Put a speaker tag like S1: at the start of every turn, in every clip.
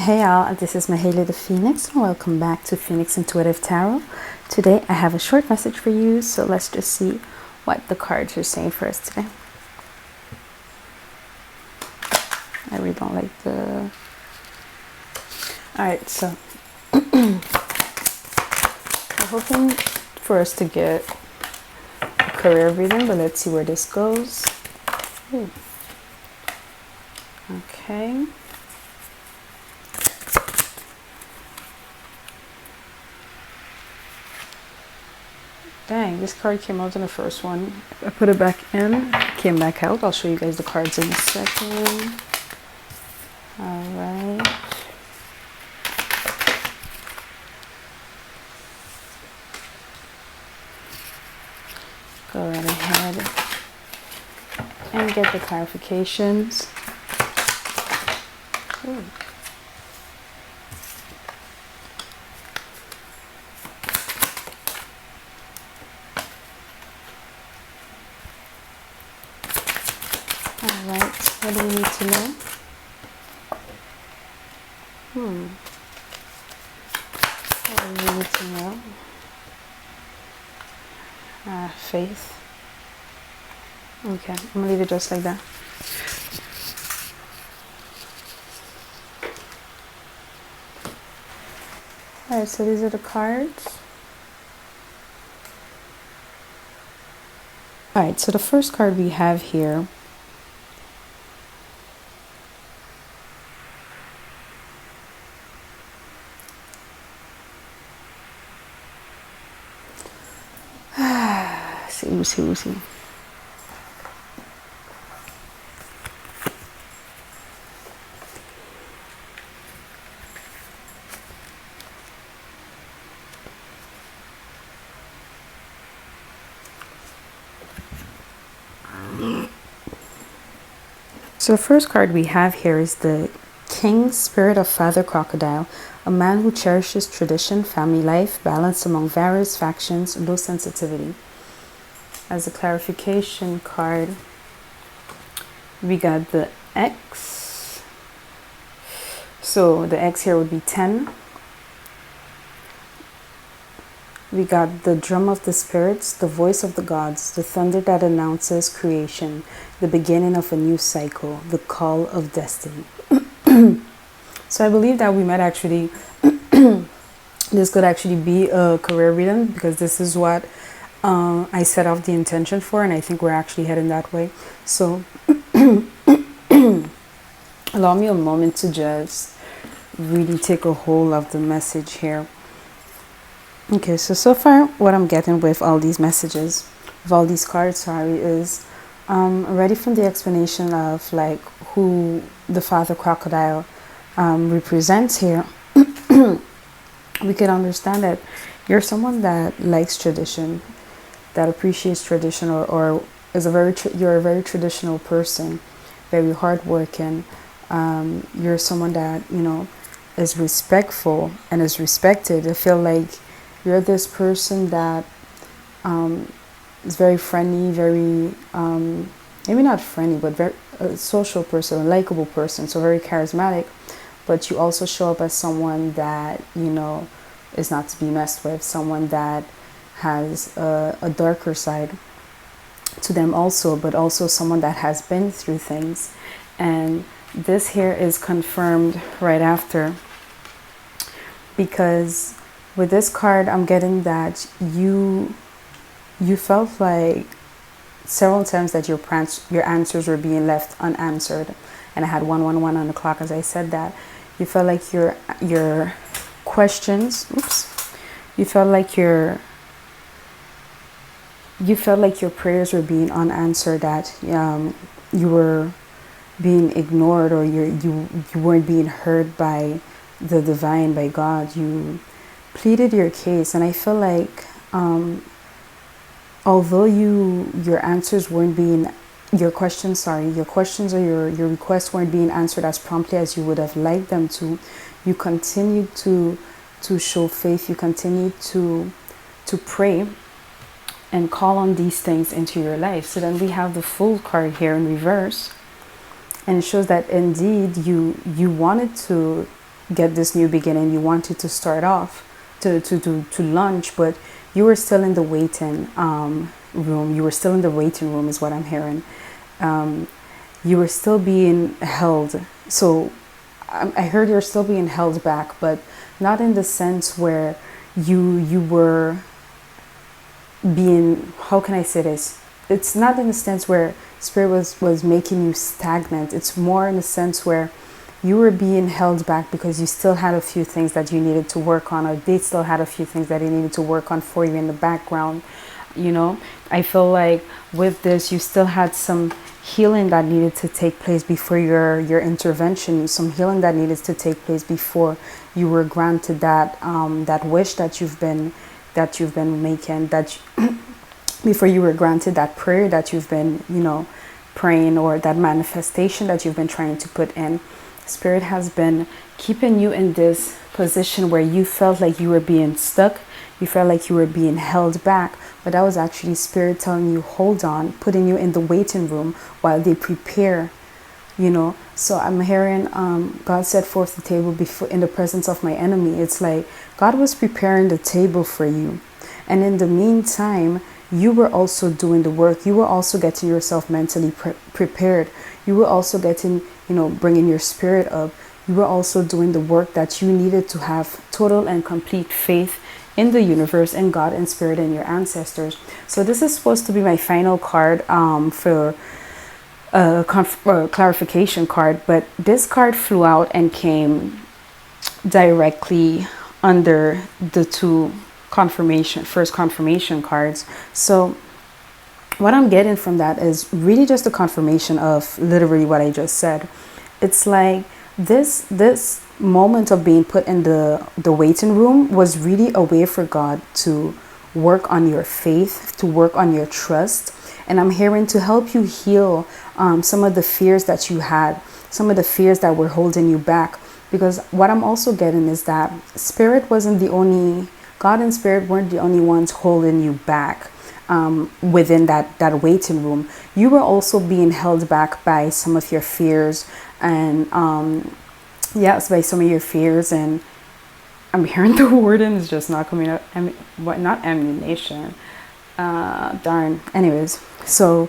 S1: Hey y'all, this is Mahalia the Phoenix and welcome back to Phoenix Intuitive Tarot. Today I have a short message for you, so let's just see what the cards are saying for us today. I really don't like the... Alright, so I'm hoping for us to get a career reading, but let's see where this goes. Ooh. Okay. Dang, this card came out in the first one. I put it back in, came back out. I'll show you guys the cards in a second. Alright. Go right ahead and get the clarifications. Ooh. Alright, what do we need to know? What do we need to know? Faith. Okay, I'm gonna leave it just like that. Alright, so these are the cards. Alright, so the first card we have here see. So the first card we have here is the King, Spirit of Father Crocodile, a man who cherishes tradition, family life, balance among various factions, low sensitivity. As a clarification card, we got the X. So the X here would be 10. We got the drum of the spirits, the voice of the gods, the thunder that announces creation, the beginning of a new cycle, the call of destiny. So I believe that we might actually, this could actually be a career reading, because this is what I set off the intention for, and I think we're actually heading that way. So allow me a moment to just really take a hold of the message here. Okay, so far what I'm getting with all these messages, with all these cards, is already from the explanation of like who the Father Crocodile represents here, we can understand that you're someone that likes tradition, that appreciates tradition, or is you're a very traditional person, very hardworking. You're someone that, you know, is respectful and is respected. I feel like you're this person that is very friendly, very maybe not friendly, but very social person, a likable person, so very charismatic. But you also show up as someone that, you know, is not to be messed with, someone that has a darker side to them also, but also someone that has been through things. And this here is confirmed right after, because with this card I'm getting that you felt like several times that your answers were being left unanswered, and I had 111 on the clock as I said that. You felt like your questions, you felt like your prayers were being unanswered, that you were being ignored, or you weren't being heard by the divine, by God. You pleaded your case, and I feel like although your answers weren't being, your questions or your requests weren't being answered as promptly as you would have liked them to, you continued to show faith. You continued to pray and call on these things into your life. So then we have the Fool card here in reverse, and it shows that indeed you wanted to get this new beginning. You wanted to start off to launch, but you were still in the waiting room. You were still in the waiting room is what I'm hearing. You were still being held. So I heard you're still being held back, but not in the sense where you were being, how can I say this? It's not in the sense where spirit was making you stagnant. It's more in the sense where you were being held back because you still had a few things that you needed to work on, or they still had a few things that they needed to work on for you in the background. You know, I feel like with this, you still had some healing that needed to take place before your intervention, some healing that needed to take place before you were granted that that wish that you've been making, before you were granted that prayer that you've been, you know, praying, or that manifestation that you've been trying to put in. Spirit has been keeping you in this position where you felt like you were being stuck, you felt like you were being held back, but that was actually Spirit telling you, hold on, putting you in the waiting room while they prepare, you know. So I'm hearing God set forth the table before in the presence of my enemy. It's like God was preparing the table for you, and in the meantime you were also doing the work. You were also getting yourself mentally prepared. You were also getting, you know, bringing your spirit up. You were also doing the work that you needed to have total and complete faith in the universe and God and spirit and your ancestors. So this is supposed to be my final card for a clarification card, but this card flew out and came directly under the two first confirmation cards. So what I'm getting from that is really just a confirmation of literally what I just said. It's like this moment of being put in the waiting room was really a way for God to work on your faith, to work on your trust. And I'm hearing to help you heal some of the fears that you had, some of the fears that were holding you back. Because what I'm also getting is that God and spirit weren't the only ones holding you back within that waiting room. You were also being held back by some of your fears, and yes, by some of your fears. And I'm hearing the wording is just not coming up. Not ammunition. Darn. Anyways, so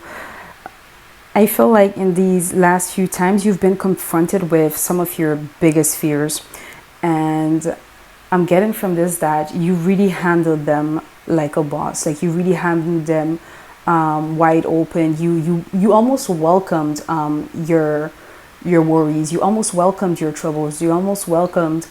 S1: I feel like in these last few times you've been confronted with some of your biggest fears, and I'm getting from this that you really handled them like a boss. Like you really handled them wide open. You almost welcomed your worries. You almost welcomed your troubles. You almost welcomed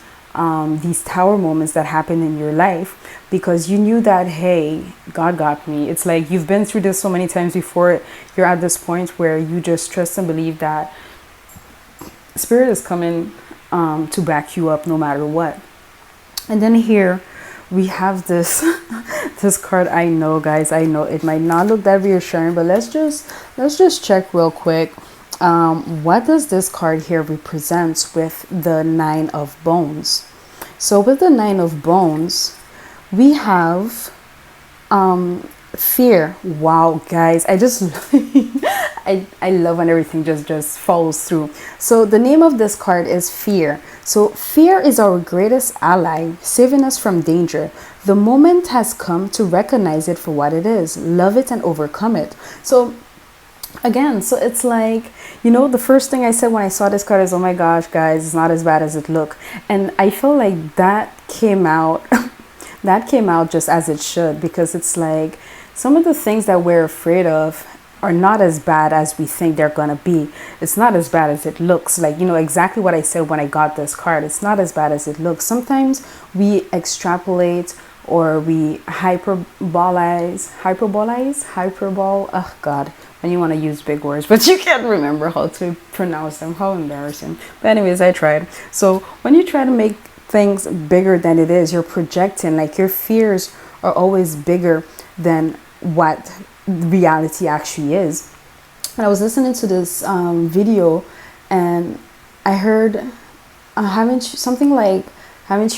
S1: these tower moments that happen in your life, because you knew that, hey, God got me. It's like you've been through this so many times before. You're at this point where you just trust and believe that spirit is coming to back you up no matter what. And then here we have this this card. I know, guys, I know it might not look that reassuring, but let's just check real quick. What does this card here represents with the Nine of Bones? So with the Nine of Bones, we have fear. Wow, guys, I just I love when everything just follows through. So the name of this card is fear. So fear is our greatest ally, saving us from danger. The moment has come to recognize it for what it is, love it and overcome it. So again, so it's like, you know, the first thing I said when I saw this card is, oh my gosh, guys, it's not as bad as it look. And I feel like that came out that came out just as it should, because it's like some of the things that we're afraid of are not as bad as we think they're gonna be. It's not as bad as it looks. Like, you know, exactly what I said when I got this card. It's not as bad as it looks. Sometimes we extrapolate or we hyperbole. Oh God, when you want to use big words, but you can't remember how to pronounce them. How embarrassing. But anyways, I tried. So when you try to make things bigger than it is, you're projecting. Like your fears are always bigger than what reality actually is. And I was listening to this video, and I heard haven't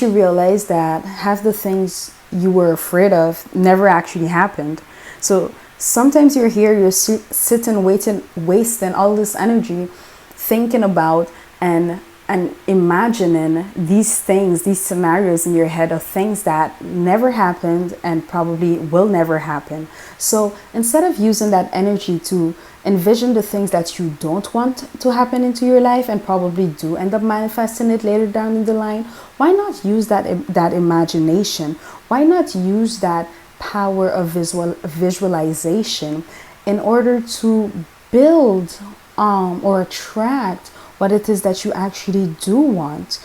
S1: you realized that half the things you were afraid of never actually happened? So sometimes you're here, you're sitting, waiting, wasting all this energy thinking about and and imagining these things, these scenarios in your head of things that never happened and probably will never happen. So instead of using that energy to envision the things that you don't want to happen into your life and probably do end up manifesting it later down in the line, why not use that imagination? Why not use that power of visualization in order to build or attract what it is that you actually do want,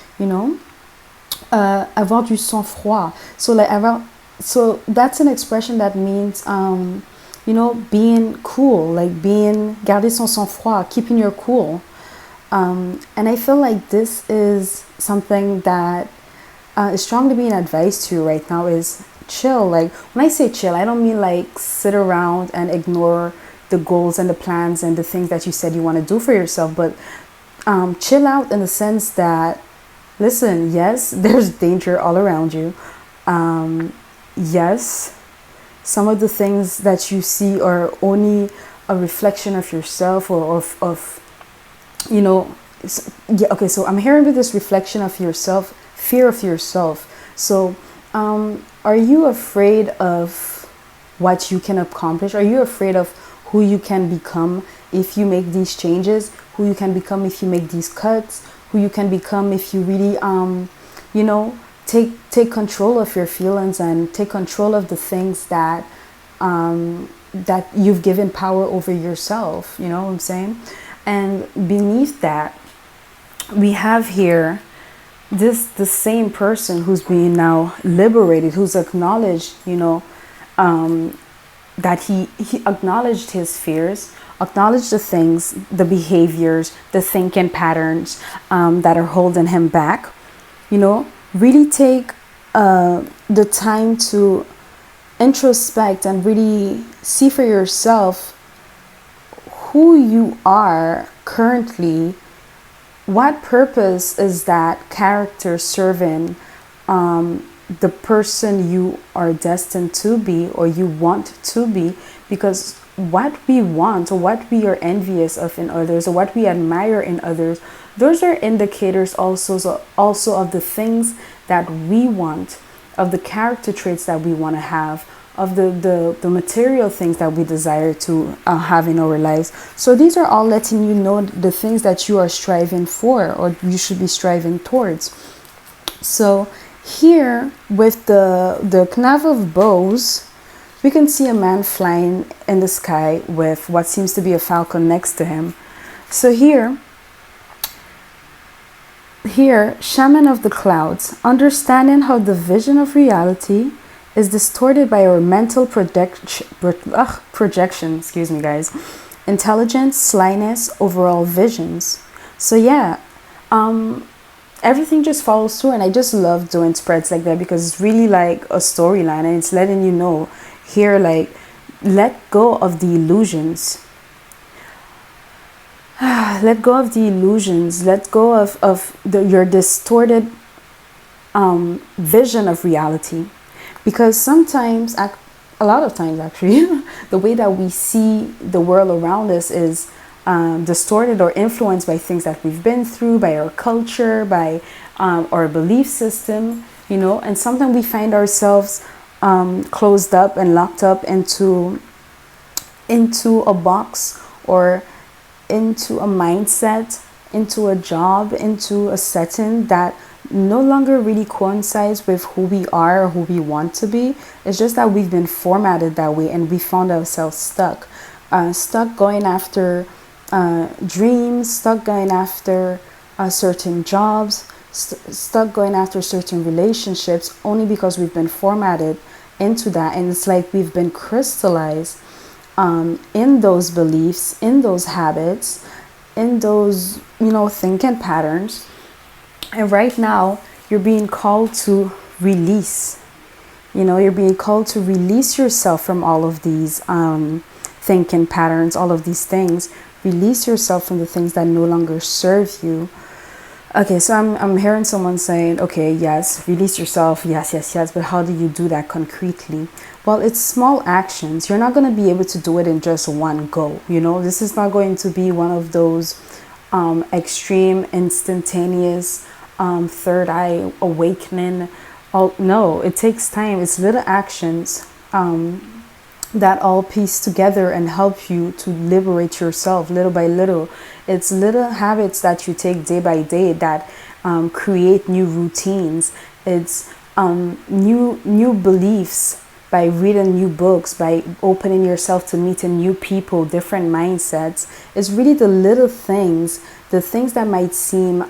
S1: avoir du sang-froid. So that's an expression that means being cool, like garder son sang-froid, keeping your cool. And I feel like this is something that is strongly being advised to you right now, is chill. Like when I say chill, I don't mean like sit around and ignore the goals and the plans and the things that you said you want to do for yourself, but chill out in the sense that, listen, yes, there's danger all around you. Yes, some of the things that you see are only a reflection of yourself or of okay, so I'm hearing with this reflection of yourself, fear of yourself. So are you afraid of what you can accomplish? Are you afraid of who you can become if you make these changes? Who you can become if you make these cuts? Who you can become if you really take control of your feelings and take control of the things that that you've given power over yourself, you know what I'm saying? And beneath that, we have here the same person who's being now liberated, who's acknowledged, that he acknowledged his fears, acknowledged the things, the behaviors, the thinking patterns that are holding him back. Really take the time to introspect and really see for yourself who you are currently. What purpose is that character serving the person you are destined to be or you want to be? Because what we want or what we are envious of in others or what we admire in others, those are indicators also of the things that we want, of the character traits that we want to have, of the material things that we desire to have in our lives. So these are all letting you know the things that you are striving for or you should be striving towards. So here with the Knave of Bows, we can see a man flying in the sky with what seems to be a falcon next to him. So here, shaman of the clouds, understanding how the vision of reality is distorted by our mental projection, excuse me guys, intelligence, slyness, overall visions. So yeah, everything just follows through, and I just love doing spreads like that because it's really like a storyline and it's letting you know here, like, let go of the illusions. Let go of the illusions. Let go of your distorted vision of reality. Because sometimes, a lot of times actually, the way that we see the world around us is distorted or influenced by things that we've been through, by our culture, by our belief system, and sometimes we find ourselves closed up and locked up into a box or into a mindset, into a job, into a setting that no longer really coincides with who we are or who we want to be. It's just that we've been formatted that way and we found ourselves stuck going after dreams, stuck going after certain jobs, stuck going after certain relationships only because we've been formatted into that. And it's like we've been crystallized in those beliefs, in those habits, in those thinking patterns. And right now you're being called to release. You're being called to release yourself from all of these thinking patterns, all of these things. Release yourself from the things that no longer serve you. Okay, so I'm hearing someone saying, okay, yes, release yourself, yes, but how do you do that concretely? Well, it's small actions. You're not going to be able to do it in just one go. This is not going to be one of those extreme, instantaneous, third eye awakening. No, it takes time. It's little actions that all piece together and help you to liberate yourself little by little. It's little habits that you take day by day that create new routines. It's new beliefs by reading new books, by opening yourself to meeting new people, different mindsets. It's really the little things, the things that might seem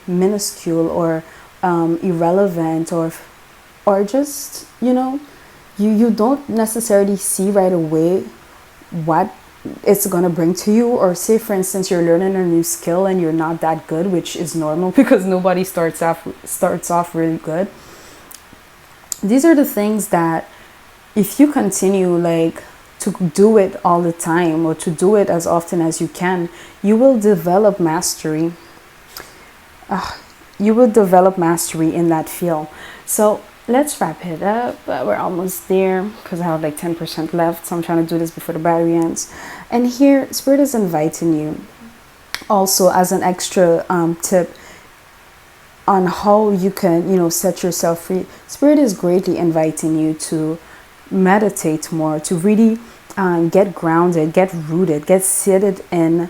S1: minuscule or irrelevant, or just, you don't necessarily see right away what it's going to bring to you. Or say, for instance, you're learning a new skill and you're not that good, which is normal because nobody starts off really good. These are the things that if you continue to do it all the time, or to do it as often as you can, you will develop mastery. You will develop mastery in that field. So let's wrap it up. We're almost there because I have 10% left. So I'm trying to do this before the battery ends. And here, Spirit is inviting you also as an extra tip on how you can, set yourself free. Spirit is greatly inviting you to meditate more, to really get grounded, get rooted, get seated in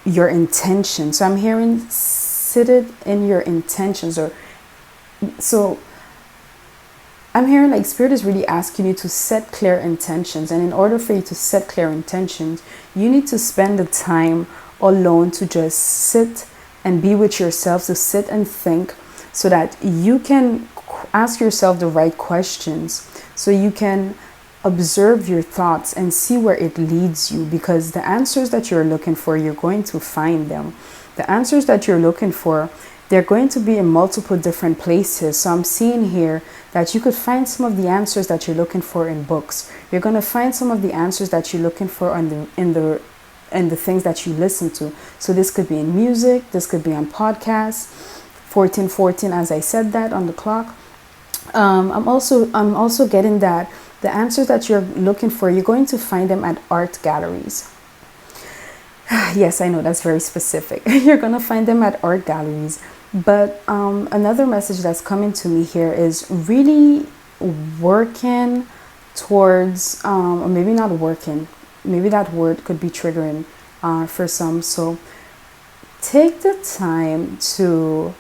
S1: your intentions. So I'm hearing seated in your intentions, so I'm hearing Spirit is really asking you to set clear intentions. And in order for you to set clear intentions, you need to spend the time alone to just sit and be with yourself, to sit and think, so that you can ask yourself the right questions, so you can observe your thoughts and see where it leads you. Because the answers that you're looking for, you're going to find them. The answers that you're looking for, they're going to be in multiple different places. So I'm seeing here that you could find some of the answers that you're looking for in books. You're going to find some of the answers that you're looking for in the things that you listen to. So this could be in music, this could be on podcasts. 1414, as I said that on the clock. I'm also getting that the answers that you're looking for, you're going to find them at art galleries. Yes, I know that's very specific. You're going to find them at art galleries. But another message that's coming to me here is really working towards, or maybe not working, maybe that word could be triggering for some. So take the time to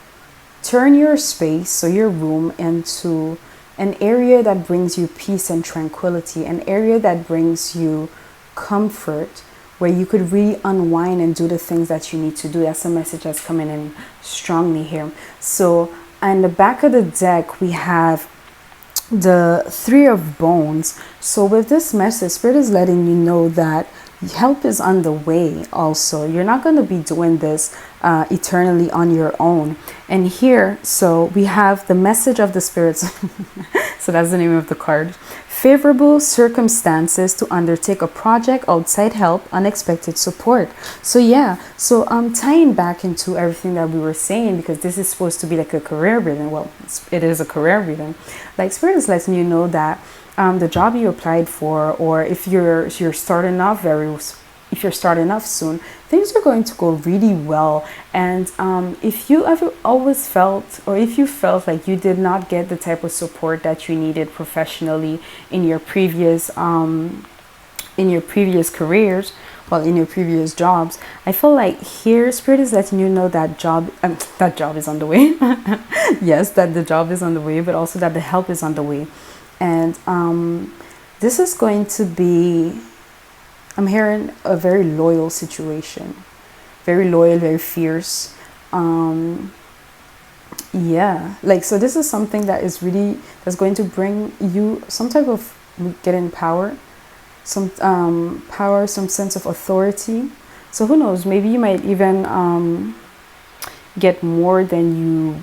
S1: turn your space, so your room, into an area that brings you peace and tranquility, an area that brings you comfort, where you could really unwind and do the things that you need to do. That's a message that's coming in strongly here. So on the back of the deck, we have the Three of Bones. So with this message, Spirit is letting you know that help is on the way also. You're not going to be doing this eternally on your own. And here, so we have the message of the spirits. So that's the name of the card. Favorable circumstances to undertake a project, outside help, unexpected support. So yeah, so I'm tying back into everything that we were saying, because this is supposed to be like a career reading. Well, it is a career reading. Spirit is letting you know that the job you applied for, or if you're starting off if you're starting off soon, things are going to go really well. And if you ever always felt, or if you felt like you did not get the type of support that you needed professionally in your previous careers, in your previous jobs, I feel like here Spirit is letting you know that that job is on the way. Yes, that the job is on the way, but also that the help is on the way. And this is going to be, I'm hearing, a very loyal situation. Very loyal, very fierce. Yeah, so this is something that is really, that's going to bring you some type of getting power, some sense of authority. So who knows, maybe you might even get more than you,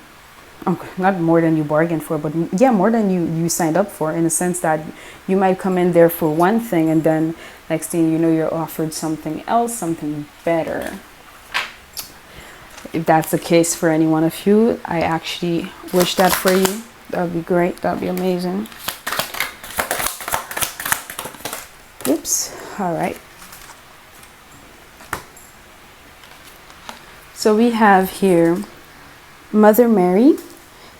S1: not more than you bargained for, but yeah, more than you signed up for, in a sense that you might come in there for one thing and then next thing you know, you're offered something else, something better. If that's the case for any one of you, I actually wish that for you. That would be great. That would be amazing. Oops. All right. So we have here Mother Mary.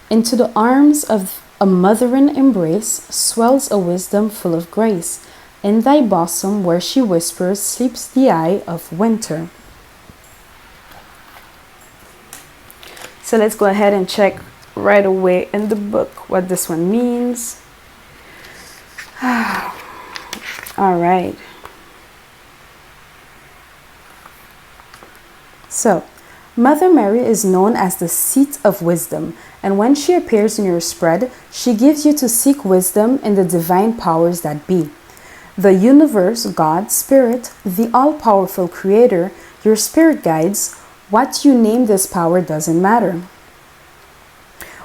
S1: Into the arms of a mothering embrace swells a wisdom full of grace. In thy bosom where she whispers sleeps the eye of winter. So let's go ahead and check right away in the book what this one means. All right. So, Mother Mary is known as the seat of wisdom, and when she appears in your spread, she gives you to seek wisdom in the divine powers that be. The universe, God, Spirit, the all-powerful Creator, your spirit guides. What you name this power doesn't matter.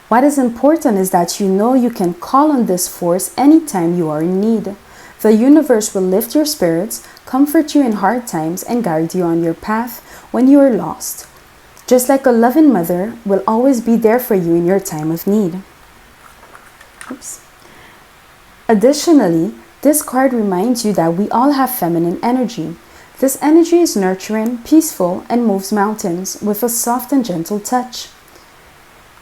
S1: What is important is that you know you can call on this force anytime you are in need. The universe will lift your spirits, comfort you in hard times, and guide you on your path when you are lost. Just like a loving mother will always be there for you in your time of need. Oops. Additionally, this card reminds you that we all have feminine energy. This energy is nurturing, peaceful, and moves mountains with a soft and gentle touch.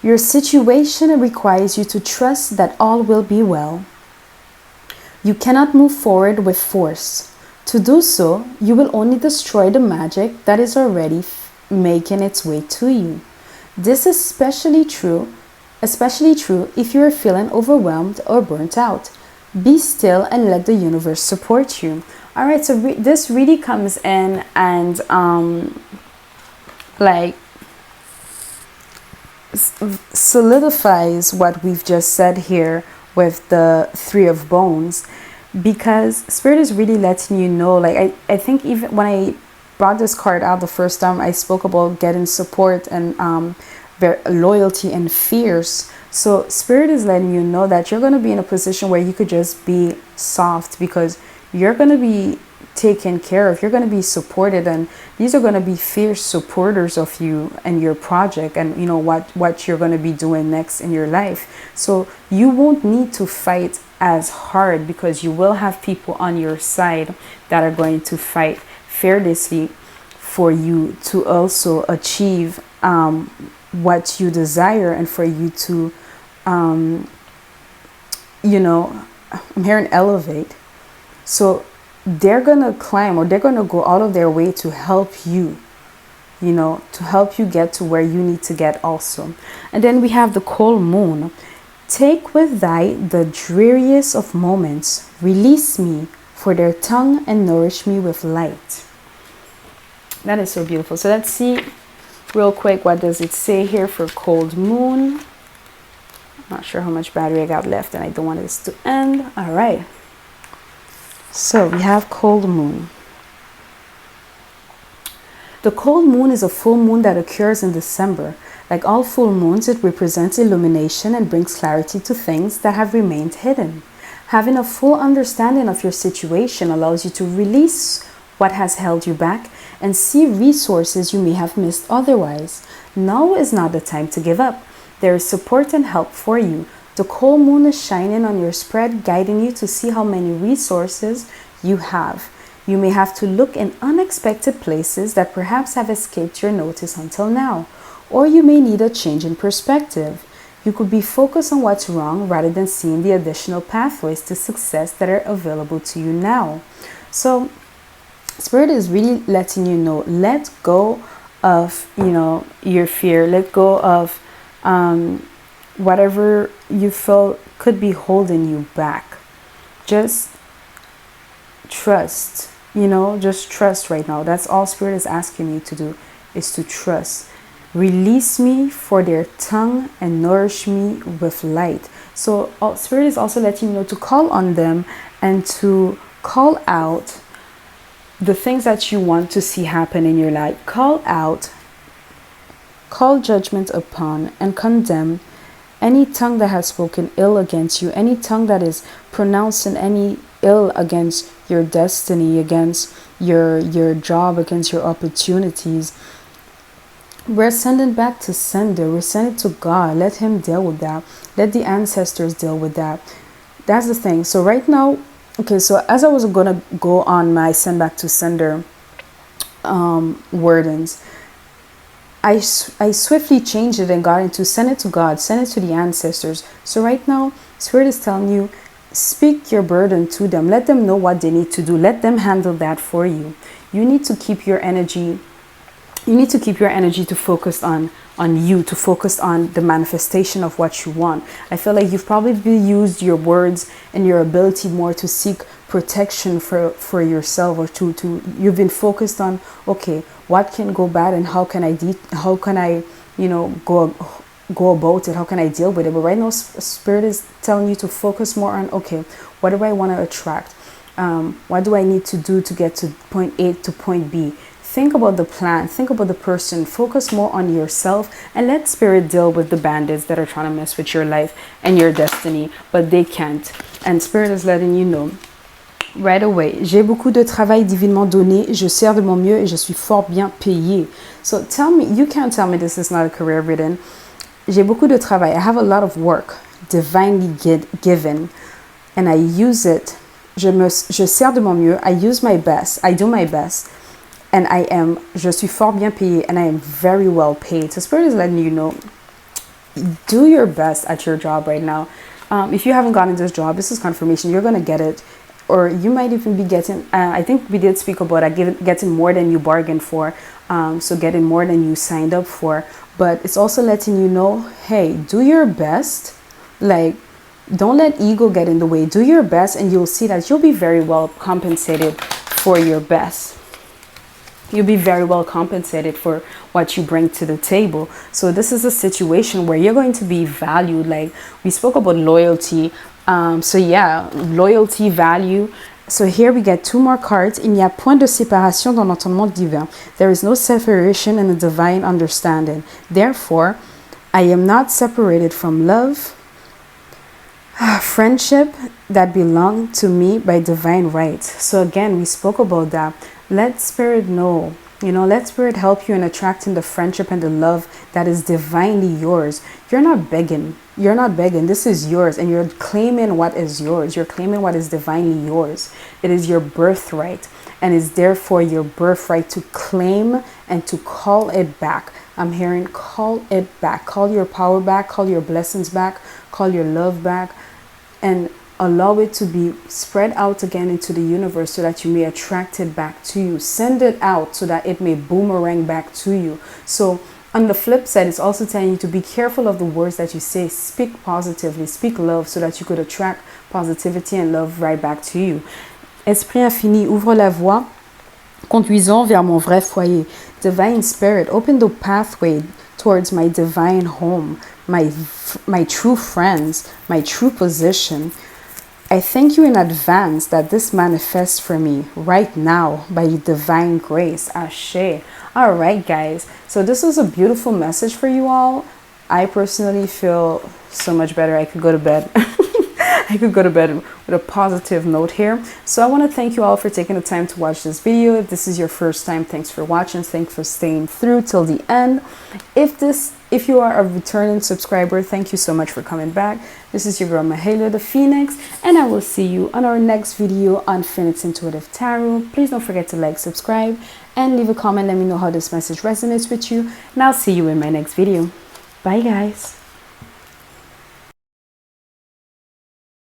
S1: Your situation requires you to trust that all will be well. You cannot move forward with force. To do so, you will only destroy the magic that is already making its way to you. This is especially true if you are feeling overwhelmed or burnt out. Be still and let the universe support you. All right, so this really comes in and like solidifies what we've just said here with the Three of Bones, because Spirit is really letting you know, like I think even when I brought this card out the first time, I spoke about getting support and loyalty and fierce. So Spirit is letting you know that you're going to be in a position where you could just be soft, because you're going to be taken care of, you're going to be supported, and these are going to be fierce supporters of you and your project, and you know what you're going to be doing next in your life. So you won't need to fight as hard, because you will have people on your side that are going to fight fearlessly for you to also achieve what you desire, and for you to you know, I'm hearing elevate. So they're gonna climb, or they're gonna go out of their way to help you, you know, to help you get to where you need to get also. And then we have the cold moon. Take with thy the dreariest of moments, release me for their tongue and nourish me with light. That is so beautiful. So let's see real quick, what does it say here for cold moon? I'm not sure how much battery I got left, and I don't want this to end. All right. So we have cold moon. The cold moon is a full moon that occurs in December. Like all full moons, it represents illumination and brings clarity to things that have remained hidden. Having a full understanding of your situation allows you to release what has held you back and see resources you may have missed otherwise. Now is not the time to give up. There is support and help for you. The cold moon is shining on your spread, guiding you to see how many resources you have. You may have to look in unexpected places that perhaps have escaped your notice until now, or you may need a change in perspective. You could be focused on what's wrong rather than seeing the additional pathways to success that are available to you now. So Spirit is really letting you know, let go of, you know, your fear. Let go of whatever you feel could be holding you back. Just trust, you know, just trust right now. That's all Spirit is asking you to do, is to trust. Release me for their tongue and nourish me with light. So Spirit is also letting you know to call on them and to call out the things that you want to see happen in your life. Call out, call judgment upon, and condemn any tongue that has spoken ill against you, any tongue that is pronouncing any ill against your destiny, against your job, against your opportunities. We're sending back to sender. We're sending to God. Let him deal with that. Let the ancestors deal with that. That's the thing. So right now, okay, so as I was going to go on my send back to sender wordings, I swiftly changed it and got into send it to God, send it to the ancestors. So right now, Spirit is telling you, speak your burden to them. Let them know what they need to do. Let them handle that for you. You need to keep your energy. You need to keep your energy to focus on you, to focus on the manifestation of what you want. I feel like you've probably used your words and your ability more to seek protection for yourself, or to you've been focused on, okay, what can go bad and how can I go about it, how can I deal with it. But right now, Spirit is telling you to focus more on, okay, what do I want to attract, what do I need to do to get to point A to point B. Think about the plan, think about the person, focus more on yourself, and let Spirit deal with the bandits that are trying to mess with your life and your destiny, but they can't. And Spirit is letting you know right away, j'ai beaucoup de travail divinement donné, je sers de mon mieux et je suis fort bien payé. So tell me, you can't tell me this is not a career written. J'ai beaucoup de travail, I have a lot of work divinely given, and I use it. Je sers de mon mieux, I use my best, I do my best. And je suis fort bien payé, and I am very well paid. So Spirit is letting you know, do your best at your job right now. If you haven't gotten this job, this is confirmation. You're going to get it. Or you might even be getting, I think we did speak about getting more than you bargained for. So getting more than you signed up for. But it's also letting you know, hey, do your best. Like, don't let ego get in the way. Do your best, and you'll see that you'll be very well compensated for your best. You'll be very well compensated for what you bring to the table. So this is a situation where you're going to be valued. Like we spoke about loyalty. So yeah, loyalty, value. So here we get two more cards. Il n'y a point de séparation dans l'entendement divin. There is no separation in the divine understanding. Therefore, I am not separated from love, friendship that belong to me by divine right. So again, we spoke about that. Let Spirit know, let Spirit help you in attracting the friendship and the love that is divinely yours. You're not begging. You're not begging. This is yours, and you're claiming what is yours. You're claiming what is divinely yours. It is your birthright, and it's therefore your birthright to claim and to call it back. I'm hearing call it back. Call your power back. Call your blessings back. Call your love back. And allow it to be spread out again into the universe so that you may attract it back to you. Send it out so that it may boomerang back to you. So on the flip side, it's also telling you to be careful of the words that you say. Speak positively, speak love, so that you could attract positivity and love right back to you. Esprit infini, ouvre la voie, conduisant vers mon vrai foyer. Divine Spirit, open the pathway towards my divine home, my true friends, my true position. I thank you in advance that this manifests for me right now by divine grace. Ashe. All right, guys. So this was a beautiful message for you all. I personally feel so much better. I could go to bed. I could go to bed with a positive note here. So I want to thank you all for taking the time to watch this video. If this is your first time, thanks for watching. Thanks for staying through till the end. If you are a returning subscriber, thank you so much for coming back. This is your girl Mahalia the Phoenix, and I will see you on our next video on Phoenix Intuitive Tarot. Please don't forget to like, subscribe, and leave a comment. Let me know how this message resonates with you, and I'll see you in my next video. Bye, guys.